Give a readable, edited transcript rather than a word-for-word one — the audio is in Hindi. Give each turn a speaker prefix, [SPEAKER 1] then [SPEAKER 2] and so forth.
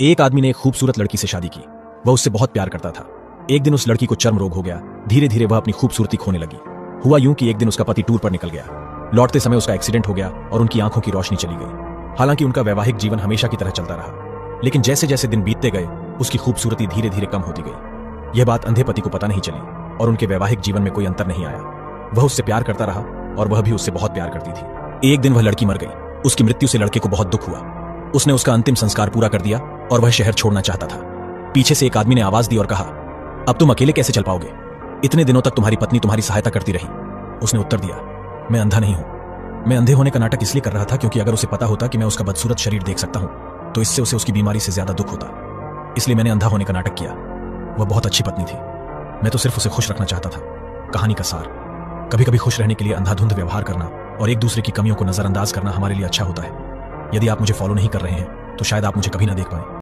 [SPEAKER 1] एक आदमी ने एक खूबसूरत लड़की से शादी की। वह उससे बहुत प्यार करता था। एक दिन उस लड़की को चर्म रोग हो गया। धीरे धीरे वह अपनी खूबसूरती खोने लगी। हुआ यूं कि एक दिन उसका पति टूर पर निकल गया। लौटते समय उसका एक्सीडेंट हो गया और उनकी आंखों की रोशनी चली गई। हालांकि उनका वैवाहिक जीवन हमेशा की तरह चलता रहा, लेकिन जैसे जैसे दिन बीतते गए उसकी खूबसूरती धीरे धीरे कम होती गई। यह बात अंधे पति को पता नहीं चली और उनके वैवाहिक जीवन में कोई अंतर नहीं आया। वह उससे प्यार करता रहा और वह भी उससे बहुत प्यार करती थी। एक दिन वह लड़की मर गई। उसकी मृत्यु से लड़के को बहुत दुख हुआ। उसने उसका अंतिम संस्कार पूरा कर दिया और वह शहर छोड़ना चाहता था। पीछे से एक आदमी ने आवाज दी और कहा, अब तुम अकेले कैसे चल पाओगे? इतने दिनों तक तुम्हारी पत्नी तुम्हारी सहायता करती रही। उसने उत्तर दिया, मैं अंधा नहीं हूं। मैं अंधे होने का नाटक इसलिए कर रहा था क्योंकि अगर उसे पता होता कि मैं उसका बदसूरत शरीर देख सकता हूं तो इससे उसे उसकी बीमारी से ज्यादा दुख होता। इसलिए मैंने अंधा होने का नाटक किया। वह बहुत अच्छी पत्नी थी। मैं तो सिर्फ उसे खुश रखना चाहता था। कहानी का सार, कभी कभी खुश रहने के लिए अंधाधुंध व्यवहार करना और एक दूसरे की कमियों को नजरअंदाज करना हमारे लिए अच्छा होता है। यदि आप मुझे फॉलो नहीं कर रहे हैं तो शायद आप मुझे कभी ना देख पाएं।